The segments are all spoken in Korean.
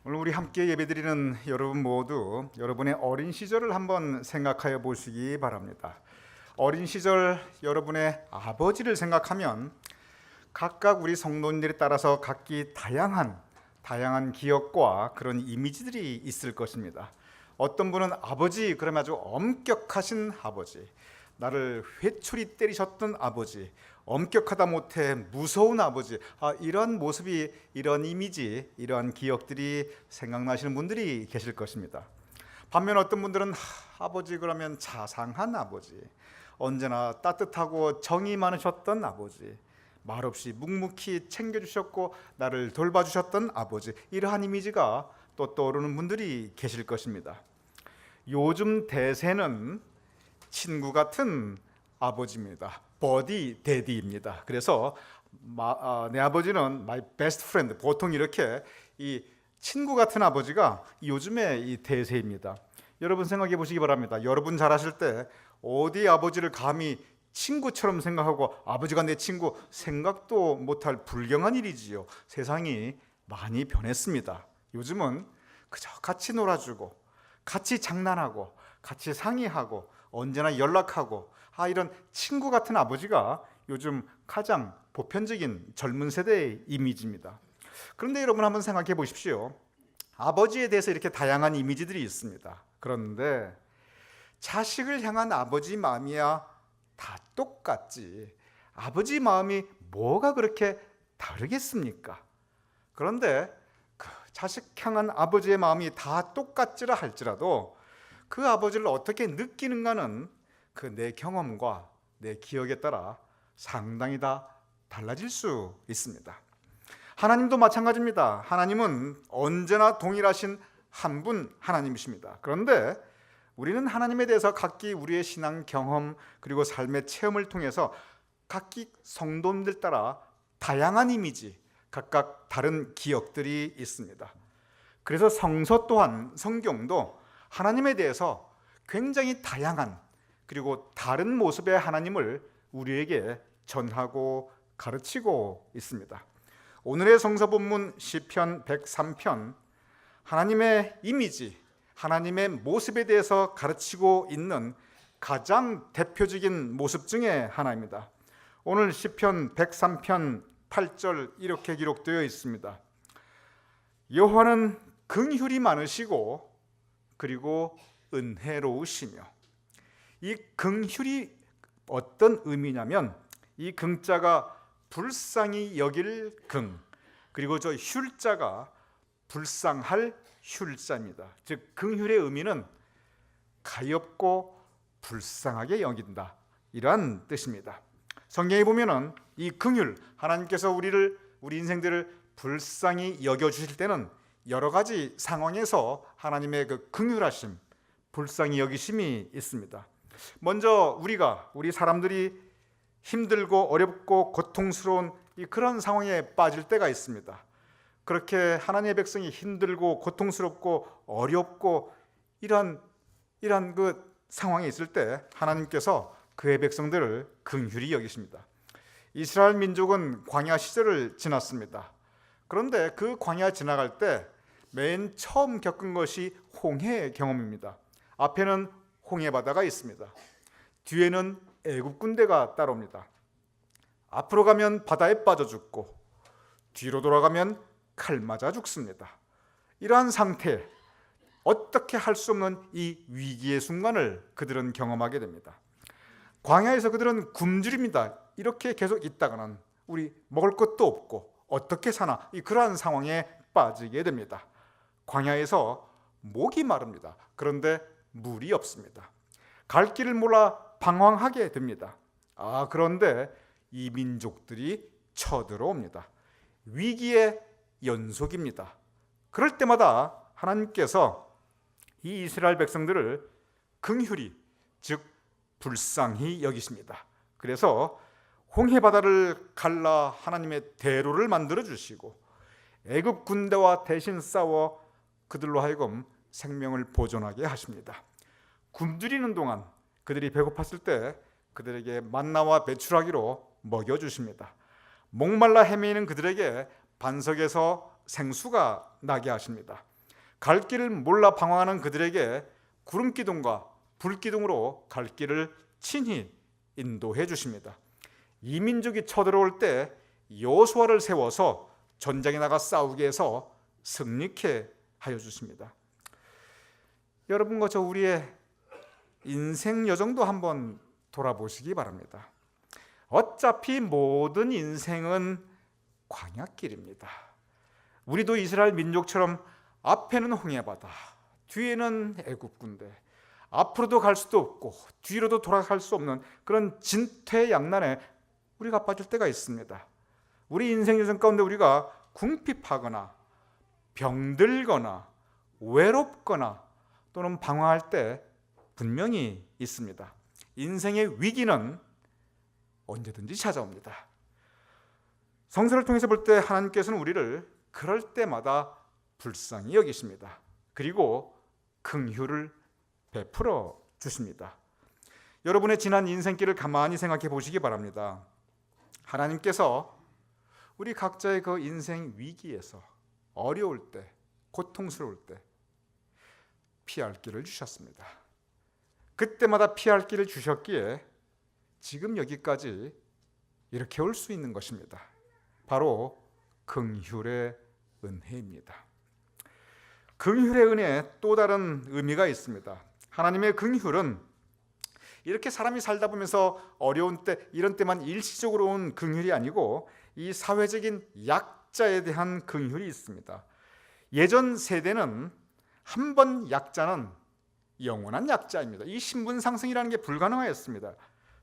오늘 우리 함께 예배드리는 여러분 모두 여러분의 어린 시절을 한번 생각하여 보시기 바랍니다. 어린 시절 여러분의 아버지를 생각하면 각각 우리 성도님들에 따라서 각기 다양한 기억과 그런 이미지들이 있을 것입니다. 어떤 분은 아버지 그러면 아주 엄격하신 아버지, 나를 회초리 때리셨던 아버지, 엄격하다 못해 무서운 아버지, 이런 모습이, 이런 이미지, 이러한 기억들이 생각나시는 분들이 계실 것입니다. 반면 어떤 분들은 아버지 그러면 자상한 아버지, 언제나 따뜻하고 정이 많으셨던 아버지, 말없이 묵묵히 챙겨주셨고 나를 돌봐주셨던 아버지, 이러한 이미지가 또 떠오르는 분들이 계실 것입니다. 요즘 대세는 친구 같은 아버지입니다. 버디 데디입니다. 그래서 내 아버지는 my best friend, 보통 이렇게 이 친구 같은 아버지가 요즘의 이 대세입니다. 여러분 생각해 보시기 바랍니다. 여러분 자라실 때 어디 아버지를 감히 친구처럼 생각하고 아버지가 내 친구, 생각도 못할 불경한 일이지요. 세상이 많이 변했습니다. 요즘은 그저 같이 놀아주고 같이 장난하고 같이 상의하고 언제나 연락하고 이런 친구 같은 아버지가 요즘 가장 보편적인 젊은 세대의 이미지입니다. 그런데 여러분 한번 생각해 보십시오. 아버지에 대해서 이렇게 다양한 이미지들이 있습니다. 그런데 자식을 향한 아버지 마음이야 다 똑같지. 아버지 마음이 뭐가 그렇게 다르겠습니까? 그런데 그 자식 향한 아버지의 마음이 다 똑같지라 할지라도 그 아버지를 어떻게 느끼는가는 그 내 경험과 내 기억에 따라 상당히 다 달라질 수 있습니다. 하나님도 마찬가지입니다. 하나님은 언제나 동일하신 한 분 하나님이십니다. 그런데 우리는 하나님에 대해서 각기 우리의 신앙 경험 그리고 삶의 체험을 통해서 각기 성도님들 따라 다양한 이미지, 각각 다른 기억들이 있습니다. 그래서 성서 또한, 성경도 하나님에 대해서 굉장히 다양한 그리고 다른 모습의 하나님을 우리에게 전하고 가르치고 있습니다. 오늘의 성서 본문 시편 103편, 하나님의 이미지, 하나님의 모습에 대해서 가르치고 있는 가장 대표적인 모습 중에 하나입니다. 오늘 시편 103편 8절 이렇게 기록되어 있습니다. 여호와는 긍휼이 많으시고 그리고 은혜로우시며. 이 긍휼이 어떤 의미냐면 이 긍자가 불쌍히 여길 긍, 그리고 저 휼자가 불쌍할 휼자입니다. 즉 긍휼의 의미는 가엾고 불쌍하게 여긴다, 이러한 뜻입니다. 성경에 보면은 이 긍휼, 하나님께서 우리 인생들을 불쌍히 여겨주실 때는 여러 가지 상황에서 하나님의 그 긍휼하심, 불쌍히 여기심이 있습니다. 먼저 우리 사람들이 힘들고 어렵고 고통스러운 그런 상황에 빠질 때가 있습니다. 그렇게 하나님의 백성이 힘들고 고통스럽고 어렵고 이런 그 상황에 있을 때 하나님께서 그의 백성들을 긍휼히 여기십니다. 이스라엘 민족은 광야 시절을 지났습니다. 그런데 그 광야 지나갈 때 맨 처음 겪은 것이 홍해 경험입니다. 앞에는 홍해 바다가 있습니다. 뒤에는 애굽 군대가 따라옵니다. 앞으로 가면 바다에 빠져 죽고 뒤로 돌아가면 칼 맞아 죽습니다. 이러한 상태, 어떻게 할 수 없는 이 위기의 순간을 그들은 경험하게 됩니다. 광야에서 그들은 굶주립니다. 이렇게 계속 있다가는 우리 먹을 것도 없고 어떻게 사나, 그러한 상황에 빠지게 됩니다. 광야에서 목이 마릅니다. 그런데 물이 없습니다. 갈 길을 몰라 방황하게 됩니다. 그런데 이 민족들이 쳐들어옵니다. 위기의 연속입니다. 그럴 때마다 하나님께서 이 이스라엘 백성들을 긍휼히, 즉 불쌍히 여기십니다. 그래서 홍해 바다를 갈라 하나님의 대로를 만들어 주시고 애굽 군대와 대신 싸워 그들로 하여금 생명을 보존하게 하십니다. 굶주리는 동안 그들이 배고팠을 때 그들에게 만나와 메추라기로 먹여주십니다. 목말라 헤매이는 그들에게 반석에서 생수가 나게 하십니다. 갈 길을 몰라 방황하는 그들에게 구름 기둥과 불 기둥으로 갈 길을 친히 인도해 주십니다. 이민족이 쳐들어올 때 여호수아를 세워서 전장에 나가 싸우게 해서 승리케 하여 주십니다. 여러분과 저 우리의 인생 여정도 한번 돌아보시기 바랍니다. 어차피 모든 인생은 광야길입니다. 우리도 이스라엘 민족처럼 앞에는 홍해바다, 뒤에는 애굽군대, 앞으로도 갈 수도 없고 뒤로도 돌아갈 수 없는 그런 진퇴양난에 우리가 빠질 때가 있습니다. 우리 인생 여정 가운데 우리가 궁핍하거나 병들거나 외롭거나 또는 방황할 때 분명히 있습니다. 인생의 위기는 언제든지 찾아옵니다. 성서를 통해서 볼 때 하나님께서는 우리를 그럴 때마다 불쌍히 여기십니다. 그리고 긍휼을 베풀어 주십니다. 여러분의 지난 인생길을 가만히 생각해 보시기 바랍니다. 하나님께서 우리 각자의 그 인생 위기에서 어려울 때, 고통스러울 때 피할 길을 주셨습니다. 그때마다 피할 길을 주셨기에 지금 여기까지 이렇게 올 수 있는 것입니다. 바로 긍휼의 은혜입니다. 긍휼의 은혜에 또 다른 의미가 있습니다. 하나님의 긍휼은 이렇게 사람이 살다 보면서 어려운 때, 이런 때만 일시적으로 온 긍휼이 아니고 이 사회적인 약자에 대한 긍휼이 있습니다. 예전 세대는 한 번 약자는 영원한 약자입니다. 이 신분 상승이라는 게 불가능하였습니다.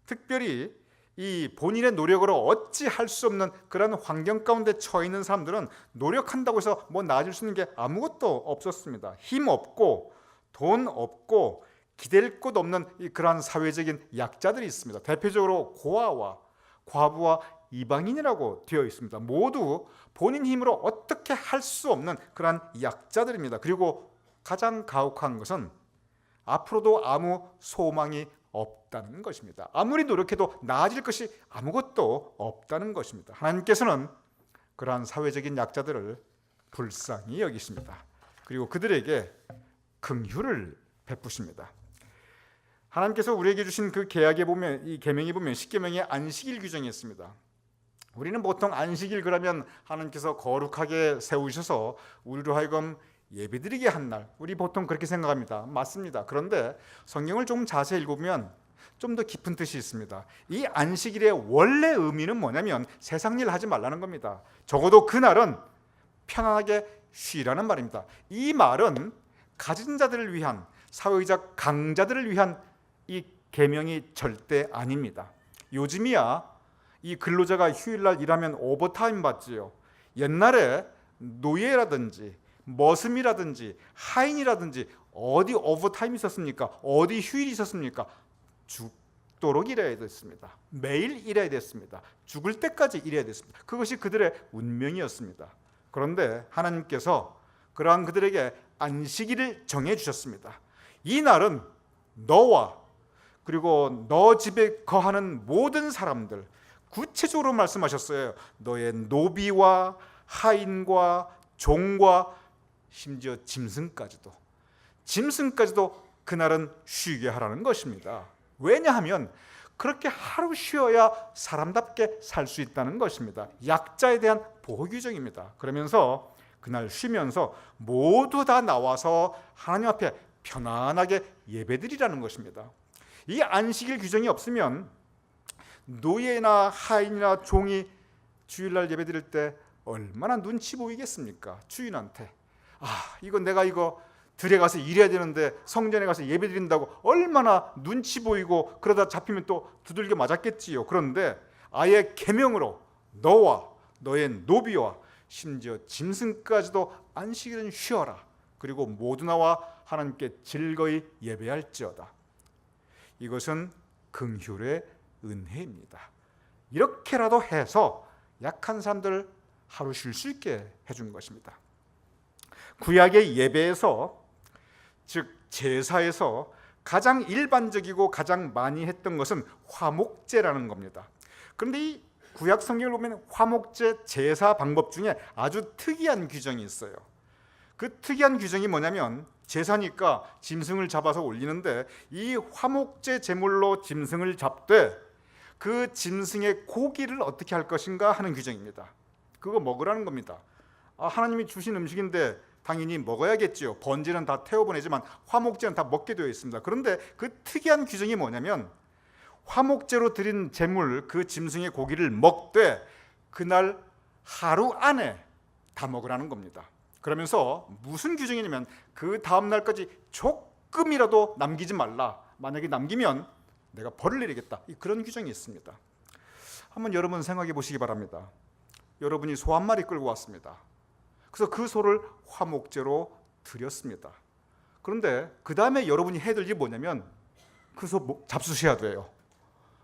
특별히 이 본인의 노력으로 어찌할 수 없는 그런 환경 가운데 처해 있는 사람들은 노력한다고 해서 뭐 나아질 수 있는 게 아무것도 없었습니다. 힘 없고 돈 없고 기댈 곳 없는 그러한 사회적인 약자들이 있습니다. 대표적으로 고아와 과부와 이방인이라고 되어 있습니다. 모두 본인 힘으로 어떻게 할 수 없는 그러한 약자들입니다. 그리고 가장 가혹한 것은 앞으로도 아무 소망이 없다는 것입니다. 아무리 노력해도 나아질 것이 아무것도 없다는 것입니다. 하나님께서는 그러한 사회적인 약자들을 불쌍히 여기십니다. 그리고 그들에게 긍휼을 베푸십니다. 하나님께서 우리에게 주신 그 계약에 보면, 이 계명에 보면 십계명에 안식일 규정이 있습니다. 우리는 보통 안식일 그러면 하나님께서 거룩하게 세우셔서 우리로 하여금 예배드리게 한 날, 우리 보통 그렇게 생각합니다. 맞습니다. 그런데 성경을 좀 자세히 읽으면 좀 더 깊은 뜻이 있습니다. 이 안식일의 원래 의미는 뭐냐면 세상 일 하지 말라는 겁니다. 적어도 그날은 편안하게 쉬라는 말입니다. 이 말은 가진 자들을 위한, 사회적 강자들을 위한 이 계명이 절대 아닙니다. 요즘이야 이 근로자가 휴일날 일하면 오버타임 받지요. 옛날에 노예라든지 머슴이라든지 하인이라든지 어디 오버타임이 있었습니까? 어디 휴일이 있었습니까? 죽도록 일해야 됐습니다. 매일 일해야 됐습니다. 죽을 때까지 일해야 됐습니다. 그것이 그들의 운명이었습니다. 그런데 하나님께서 그러한 그들에게 안식일을 정해주셨습니다. 이 날은 너와 그리고 너 집에 거하는 모든 사람들, 구체적으로 말씀하셨어요. 너의 노비와 하인과 종과 심지어 짐승까지도 그날은 쉬게 하라는 것입니다. 왜냐하면 그렇게 하루 쉬어야 사람답게 살 수 있다는 것입니다. 약자에 대한 보호 규정입니다. 그러면서 그날 쉬면서 모두 다 나와서 하나님 앞에 편안하게 예배드리라는 것입니다. 이 안식일 규정이 없으면 노예나 하인이나 종이 주일날 예배드릴 때 얼마나 눈치 보이겠습니까? 주인한테 이거 내가 이거 들에 가서 일해야 되는데 성전에 가서 예배 드린다고 얼마나 눈치 보이고 그러다 잡히면 또 두들겨 맞았겠지요. 그런데 아예 계명으로 너와 너의 노비와 심지어 짐승까지도 안식일은 쉬어라. 그리고 모두 나와 하나님께 즐거이 예배할지어다. 이것은 긍휼의 은혜입니다. 이렇게라도 해서 약한 사람들 하루 쉴 수 있게 해준 것입니다. 구약의 예배에서, 즉 제사에서 가장 일반적이고 가장 많이 했던 것은 화목제라는 겁니다. 그런데 이 구약 성경을 보면 화목제 제사 방법 중에 아주 특이한 규정이 있어요. 그 특이한 규정이 뭐냐면 제사니까 짐승을 잡아서 올리는데 이 화목제 제물로 짐승을 잡되 그 짐승의 고기를 어떻게 할 것인가 하는 규정입니다. 그거 먹으라는 겁니다. 하나님이 주신 음식인데 당연히 먹어야겠지요. 번제는 다 태워보내지만 화목제는 다 먹게 되어 있습니다. 그런데 그 특이한 규정이 뭐냐면 화목제로 드린 제물 그 짐승의 고기를 먹되 그날 하루 안에 다 먹으라는 겁니다. 그러면서 무슨 규정이냐면 그 다음 날까지 조금이라도 남기지 말라. 만약에 남기면 내가 벌을 내리겠다. 그런 규정이 있습니다. 한번 여러분 생각해 보시기 바랍니다. 여러분이 소 한 마리 끌고 왔습니다. 그래서 그 소를 화목제로 드렸습니다. 그런데 그 다음에 여러분이 해야 될 일이 뭐냐면 그 소 잡수셔야 돼요.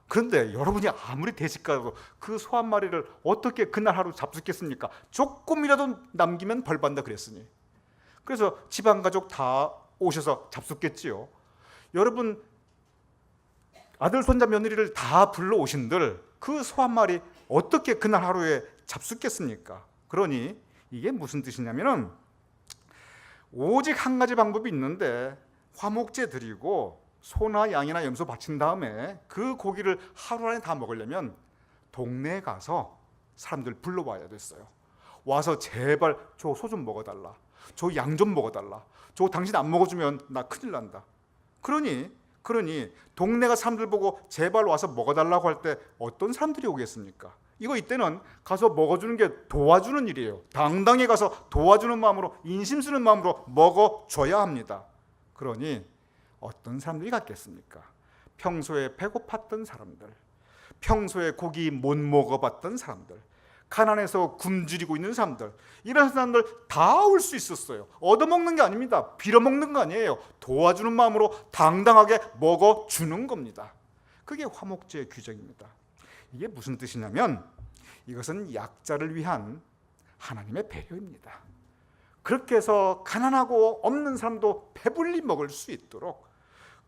그런데 여러분이 아무리 대식가도 그 소 한 마리를 어떻게 그날 하루 잡수겠습니까? 조금이라도 남기면 벌받는다 그랬으니. 그래서 집안 가족 다 오셔서 잡수겠지요. 여러분 아들, 손자, 며느리를 다 불러오신들 그 소 한 마리 어떻게 그날 하루에 잡수겠습니까? 그러니 이게 무슨 뜻이냐면은 오직 한 가지 방법이 있는데 화목제 드리고 소나 양이나 염소 바친 다음에 그 고기를 하루 안에 다 먹으려면 동네에 가서 사람들 불러와야 됐어요. 와서 제발 저 소 좀 먹어달라, 저 양 좀 먹어달라, 저 당신 안 먹어주면 나 큰일 난다. 그러니 동네가 사람들 보고 제발 와서 먹어달라고 할 때 어떤 사람들이 오겠습니까? 이때는 가서 먹어주는 게 도와주는 일이에요. 당당히 가서 도와주는 마음으로, 인심 쓰는 마음으로 먹어줘야 합니다. 그러니 어떤 사람들이 갔겠습니까? 평소에 배고팠던 사람들, 평소에 고기 못 먹어봤던 사람들, 가난해서 굶주리고 있는 사람들, 이런 사람들 다 올 수 있었어요. 얻어먹는 게 아닙니다. 빌어먹는 거 아니에요. 도와주는 마음으로 당당하게 먹어주는 겁니다. 그게 화목제의 규정입니다. 이게 무슨 뜻이냐면 이것은 약자를 위한 하나님의 배려입니다. 그렇게 해서 가난하고 없는 사람도 배불리 먹을 수 있도록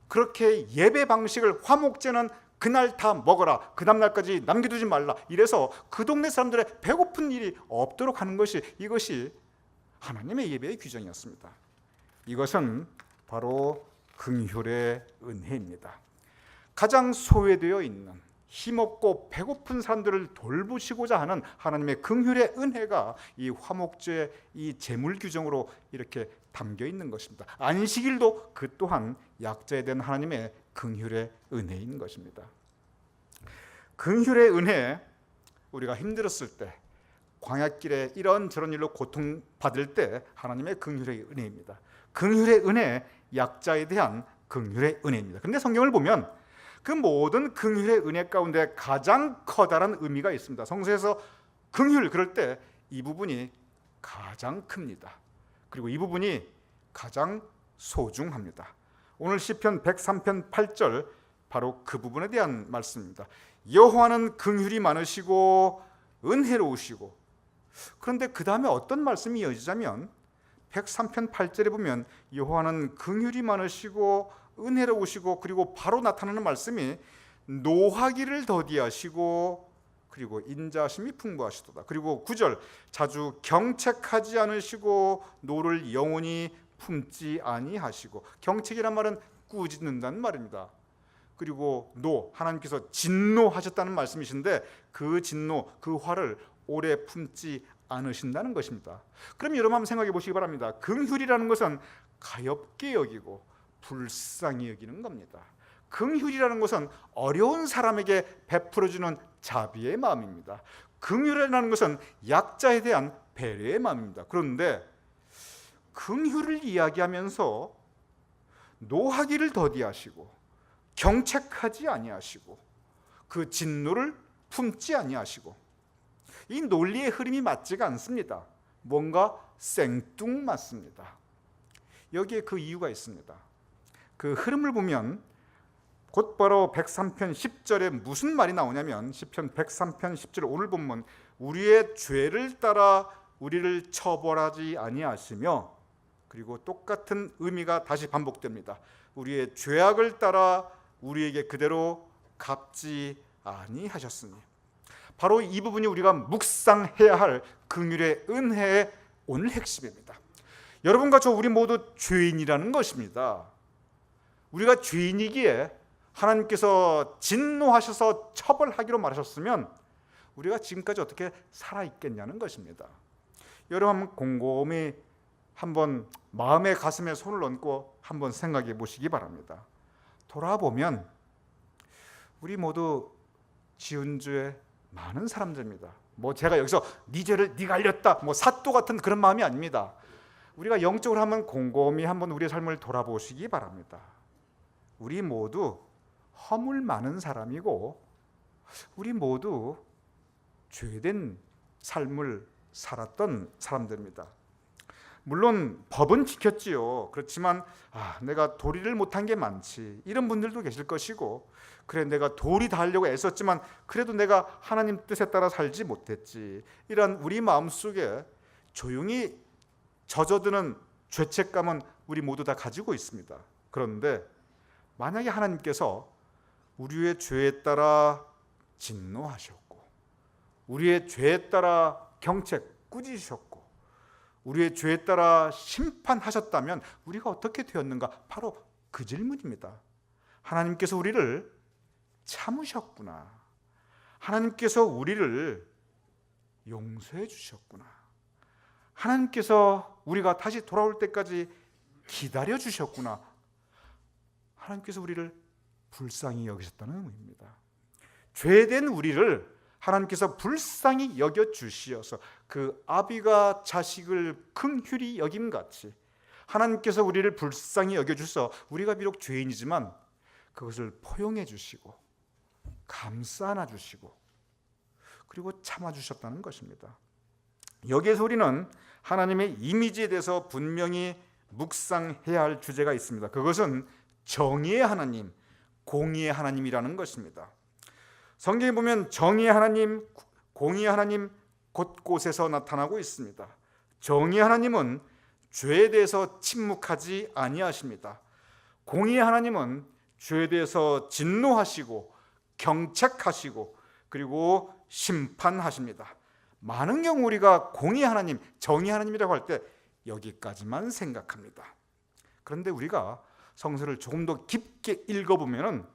그렇게 예배 방식을, 화목제는 그날 다 먹어라, 그 다음날까지 남겨두지 말라, 이래서 그 동네 사람들의 배고픈 일이 없도록 하는 것이, 이것이 하나님의 예배의 규정이었습니다. 이것은 바로 긍휼의 은혜입니다. 가장 소외되어 있는, 힘없고 배고픈 사람들을 돌보시고자 하는 하나님의 긍휼의 은혜가 이 화목제, 이 제물 규정으로 이렇게 담겨 있는 것입니다. 안식일도 그 또한 약자에 대한 하나님의 긍휼의 은혜인 것입니다. 긍휼의 은혜, 우리가 힘들었을 때, 광야길에 이런저런 일로 고통받을 때 하나님의 긍휼의 은혜입니다. 긍휼의 은혜, 약자에 대한 긍휼의 은혜입니다. 그런데 성경을 보면 그 모든 긍휼의 은혜 가운데 가장 커다란 의미가 있습니다. 성서에서 긍휼 그럴 때 이 부분이 가장 큽니다. 그리고 이 부분이 가장 소중합니다. 오늘 시편 103편 8절 바로 그 부분에 대한 말씀입니다. 여호와는 긍휼이 많으시고 은혜로우시고. 그런데 그 다음에 어떤 말씀이 이어지자면 103편 8절에 보면 여호와는 긍휼이 많으시고 은혜로우시고, 그리고 바로 나타나는 말씀이 노하기를 더디하시고 그리고 인자하심이 풍부하시도다. 그리고 9절 자주 경책하지 않으시고 노를 영원히 품지 아니하시고. 경책이란 말은 꾸짖는다는 말입니다. 그리고 하나님께서 진노하셨다는 말씀이신데 그 진노, 그 화를 오래 품지 않으신다는 것입니다. 그럼 여러분 한번 생각해 보시기 바랍니다. 긍휼이라는 것은 가엾게 여기고 불쌍히 여기는 겁니다. 긍휼이라는 것은 어려운 사람에게 베풀어주는 자비의 마음입니다. 긍휼이라는 것은 약자에 대한 배려의 마음입니다. 그런데 긍휼을 이야기하면서 노하기를 더디하시고 경책하지 아니하시고 그 진노를 품지 아니하시고, 이 논리의 흐름이 맞지가 않습니다. 뭔가 생뚱맞습니다. 여기에 그 이유가 있습니다. 그 흐름을 보면 곧바로 103편 10절에 무슨 말이 나오냐면, 시편 103편 10절 오늘 본문, 우리의 죄를 따라 우리를 처벌하지 아니하시며, 그리고 똑같은 의미가 다시 반복됩니다. 우리의 죄악을 따라 우리에게 그대로 갚지 아니하셨으니. 바로 이 부분이 우리가 묵상해야 할 긍휼의 은혜의 오늘 핵심입니다. 여러분과 저 우리 모두 죄인이라는 것입니다. 우리가 죄인이기에 하나님께서 진노하셔서 처벌하기로 말하셨으면 우리가 지금까지 어떻게 살아있겠냐는 것입니다. 여러분 한번 곰곰이 한번 마음의 가슴에 손을 얹고 한번 생각해 보시기 바랍니다. 돌아보면 우리 모두 지은 죄 많은 사람들입니다. 제가 여기서 네 죄를 네가 알렸다 사또 같은 그런 마음이 아닙니다. 우리가 영적으로 한번 곰곰이 한번 우리의 삶을 돌아보시기 바랍니다. 우리 모두 허물 많은 사람이고 우리 모두 죄된 삶을 살았던 사람들입니다. 물론 법은 지켰지요. 그렇지만 내가 도리를 못한 게 많지, 이런 분들도 계실 것이고, 그래 내가 도리 다 하려고 애썼지만 그래도 내가 하나님 뜻에 따라 살지 못했지, 이런 우리 마음속에 조용히 젖어드는 죄책감은 우리 모두 다 가지고 있습니다. 그런데 만약에 하나님께서 우리의 죄에 따라 진노하셨고 우리의 죄에 따라 경책 꾸짖으셨고 우리의 죄에 따라 심판하셨다면 우리가 어떻게 되었는가? 바로 그 질문입니다. 하나님께서 우리를 참으셨구나. 하나님께서 우리를 용서해 주셨구나. 하나님께서 우리가 다시 돌아올 때까지 기다려 주셨구나. 하나님께서 우리를 불쌍히 여기셨다는 의미입니다. 죄된 우리를 하나님께서 불쌍히 여겨 주시어서 그 아비가 자식을 긍휼히 여김같이 하나님께서 우리를 불쌍히 여겨 주셔서 우리가 비록 죄인이지만 그것을 포용해 주시고 감싸 안아 주시고 그리고 참아 주셨다는 것입니다. 여기에서 우리는 하나님의 이미지에 대해서 분명히 묵상해야 할 주제가 있습니다. 그것은 정의의 하나님, 공의의 하나님이라는 것입니다. 성경에 보면 정의의 하나님, 공의의 하나님 곳곳에서 나타나고 있습니다. 정의의 하나님은 죄에 대해서 침묵하지 아니하십니다. 공의의 하나님은 죄에 대해서 진노하시고 경책하시고 그리고 심판하십니다. 많은 경우 우리가 공의의 하나님, 정의의 하나님이라고 할 때 여기까지만 생각합니다. 그런데 우리가 성서를 조금 더 깊게 읽어보면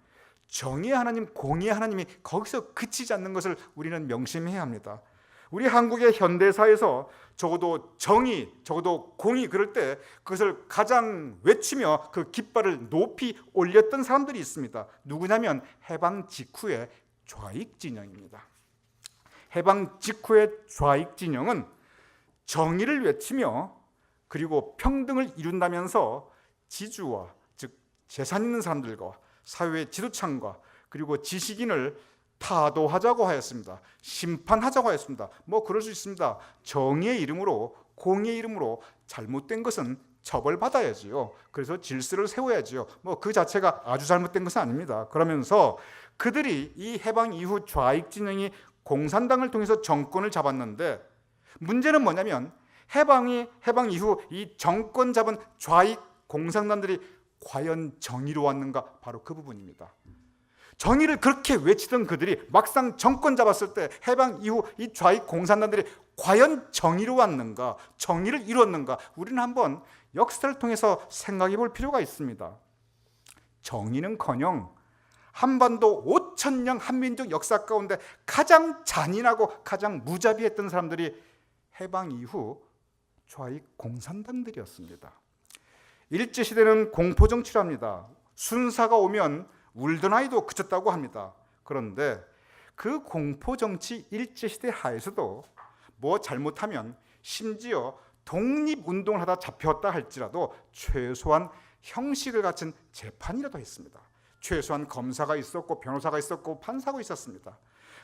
정의의 하나님, 공의의 하나님이 거기서 그치지 않는 것을 우리는 명심해야 합니다. 우리 한국의 현대사에서 적어도 정의, 적어도 공의 그럴 때 그것을 가장 외치며 그 깃발을 높이 올렸던 사람들이 있습니다. 누구냐면 해방 직후의 좌익 진영입니다. 해방 직후의 좌익 진영은 정의를 외치며 그리고 평등을 이룬다면서 지주와 즉 재산 있는 사람들과 사회의 지도층과 그리고 지식인을 타도하자고 하였습니다. 심판하자고 하였습니다. 그럴 수 있습니다. 정의의 이름으로 공의의 이름으로 잘못된 것은 처벌받아야지요. 그래서 질서를 세워야지요. 그 자체가 아주 잘못된 것은 아닙니다. 그러면서 그들이 이 해방 이후 좌익 진영이 공산당을 통해서 정권을 잡았는데 문제는 뭐냐면 해방 이후 이 정권 잡은 좌익 공산당들이 과연 정의로웠는가? 바로 그 부분입니다. 정의를 그렇게 외치던 그들이 막상 정권 잡았을 때 해방 이후 이 좌익 공산당들이 과연 정의로웠는가? 정의를 이루었는가? 우리는 한번 역사를 통해서 생각해 볼 필요가 있습니다. 정의는커녕 한반도 5,000년 한민족 역사 가운데 가장 잔인하고 가장 무자비했던 사람들이 해방 이후 좌익 공산당들이었습니다. 일제시대는 공포정치랍니다. 순사가 오면 울던 아이도 그쳤다고 합니다. 그런데 그 공포정치 일제시대 하에서도 잘못하면 심지어 독립운동을 하다 잡혔다 할지라도 최소한 형식을 갖춘 재판이라도 했습니다. 최소한 검사가 있었고 변호사가 있었고 판사가 있었습니다.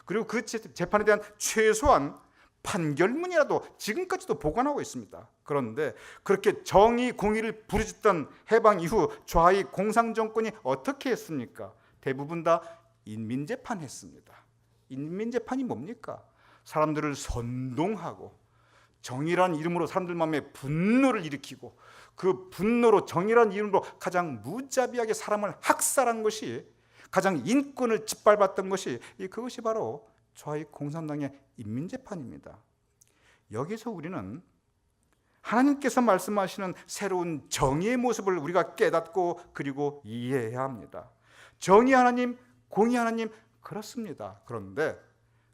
그리고 그 재판에 대한 최소한 판결문이라도 지금까지도 보관하고 있습니다. 그런데 그렇게 정의, 공의를 부르짖던 해방 이후 좌익 공산정권이 어떻게 했습니까? 대부분 다 인민재판했습니다. 인민재판이 뭡니까? 사람들을 선동하고 정의라는 이름으로 사람들 마음에 분노를 일으키고 그 분노로 정의라는 이름으로 가장 무자비하게 사람을 학살한 것이 가장 인권을 짓밟았던 것이 그것이 바로 좌익 공산당의 인민재판입니다. 여기서 우리는 하나님께서 말씀하시는 새로운 정의의 모습을 우리가 깨닫고 그리고 이해해야 합니다. 정의 하나님, 공의 하나님, 그렇습니다. 그런데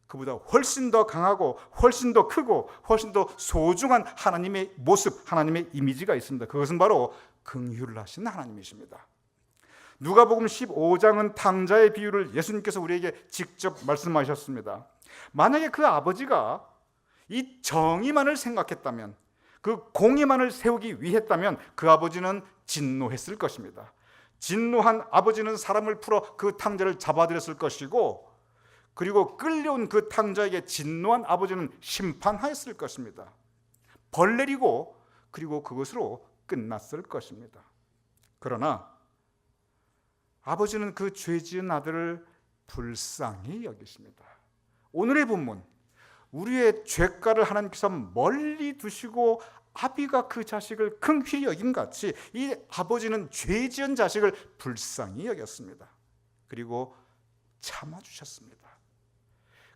그보다 훨씬 더 강하고 훨씬 더 크고 훨씬 더 소중한 하나님의 모습, 하나님의 이미지가 있습니다. 그것은 바로 긍휼을 하신 하나님이십니다. 누가복음 15장은 탕자의 비유를 예수님께서 우리에게 직접 말씀하셨습니다. 만약에 그 아버지가 이 정의만을 생각했다면, 그 공의만을 세우기 위했다면 그 아버지는 진노했을 것입니다. 진노한 아버지는 사람을 풀어 그 탕자를 잡아들였을 것이고, 그리고 끌려온 그 탕자에게 진노한 아버지는 심판하였을 것입니다. 벌 내리고 그리고 그것으로 끝났을 것입니다. 그러나 아버지는 그 죄지은 아들을 불쌍히 여기십니다. 오늘의 본문, 우리의 죄가를 하나님께서 멀리 두시고 아비가 그 자식을 긍휼히 여긴 같이 이 아버지는 죄지은 자식을 불쌍히 여겼습니다. 그리고 참아주셨습니다.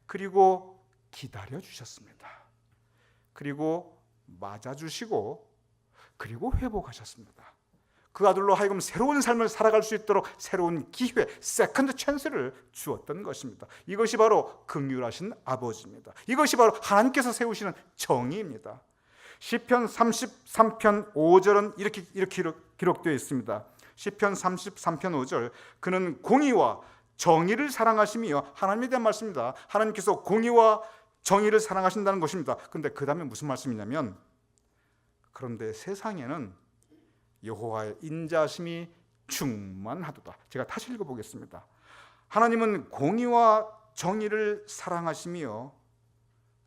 그리고 기다려주셨습니다. 그리고 맞아주시고 그리고 회복하셨습니다. 그 아들로 하여금 새로운 삶을 살아갈 수 있도록 새로운 기회, 세컨드 찬스를 주었던 것입니다. 이것이 바로 긍휼하신 아버지입니다. 이것이 바로 하나님께서 세우시는 정의입니다. 시편 33편 5절은 이렇게 기록되어 있습니다. 시편 33편 5절, 그는 공의와 정의를 사랑하시며, 하나님에 대한 말씀입니다. 하나님께서 공의와 정의를 사랑하신다는 것입니다. 그런데 그 다음에 무슨 말씀이냐면, 그런데 세상에는 여호와의 인자심이 충만하도다. 제가 다시 읽어보겠습니다. 하나님은 공의와 정의를 사랑하시며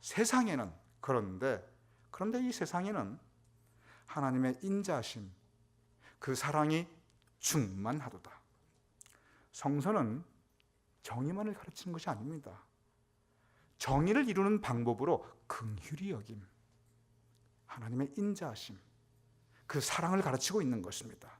세상에는, 그런데 이 세상에는 하나님의 인자심, 그 사랑이 충만하도다. 성서는 정의만을 가르치는 것이 아닙니다. 정의를 이루는 방법으로 긍휼히 여김, 하나님의 인자하심, 그 사랑을 가르치고 있는 것입니다.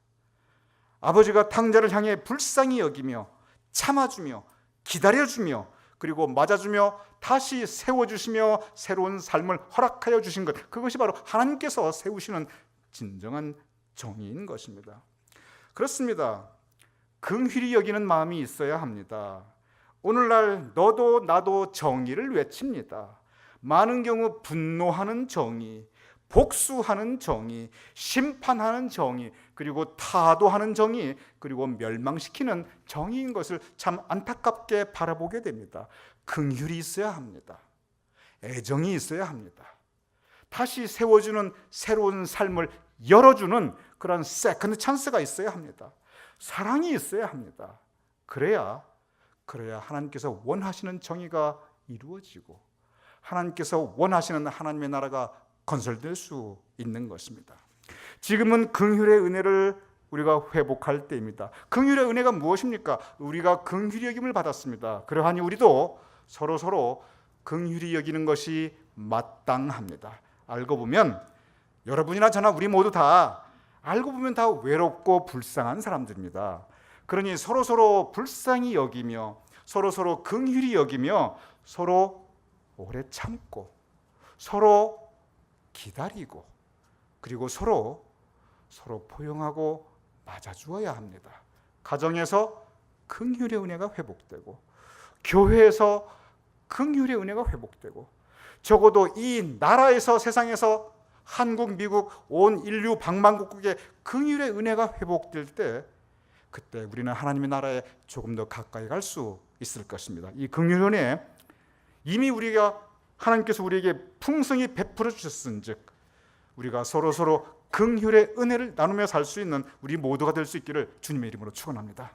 아버지가 탕자를 향해 불쌍히 여기며 참아주며 기다려주며 그리고 맞아주며 다시 세워주시며 새로운 삶을 허락하여 주신 것, 그것이 바로 하나님께서 세우시는 진정한 정의인 것입니다. 그렇습니다. 긍휼히 여기는 마음이 있어야 합니다. 오늘날 너도 나도 정의를 외칩니다. 많은 경우 분노하는 정의, 복수하는 정의, 심판하는 정의, 그리고 타도하는 정의, 그리고 멸망시키는 정의인 것을 참 안타깝게 바라보게 됩니다. 긍휼이 있어야 합니다. 애정이 있어야 합니다. 다시 세워주는 새로운 삶을 열어주는 그런 세컨드 찬스가 있어야 합니다. 사랑이 있어야 합니다. 그래야 하나님께서 원하시는 정의가 이루어지고 하나님께서 원하시는 하나님의 나라가 건설될 수 있는 것입니다. 지금은 긍휼의 은혜를 우리가 회복할 때입니다. 긍휼의 은혜가 무엇입니까? 우리가 긍휼히 여김을 받았습니다. 그러하니 우리도 서로 긍휼히 여기는 것이 마땅합니다. 알고 보면 여러분이나 저나 우리 모두 다 알고 보면 다 외롭고 불쌍한 사람들입니다. 그러니 서로 불쌍히 여기며 서로 긍휼히 여기며 서로 오래 참고 서로 기다리고 그리고 서로 포용하고 맞아주어야 합니다. 가정에서 긍휼의 은혜가 회복되고 교회에서 긍휼의 은혜가 회복되고 적어도 이 나라에서 세상에서 한국, 미국, 온 인류 방방곡곡에 긍휼의 은혜가 회복될 때 그때 우리는 하나님의 나라에 조금 더 가까이 갈 수 있을 것입니다. 이 긍휼의 은혜 이미 하나님께서 우리에게 풍성히 베풀어 주셨은즉 우리가 서로 긍휼의 은혜를 나누며 살 수 있는 우리 모두가 될 수 있기를 주님의 이름으로 축원합니다.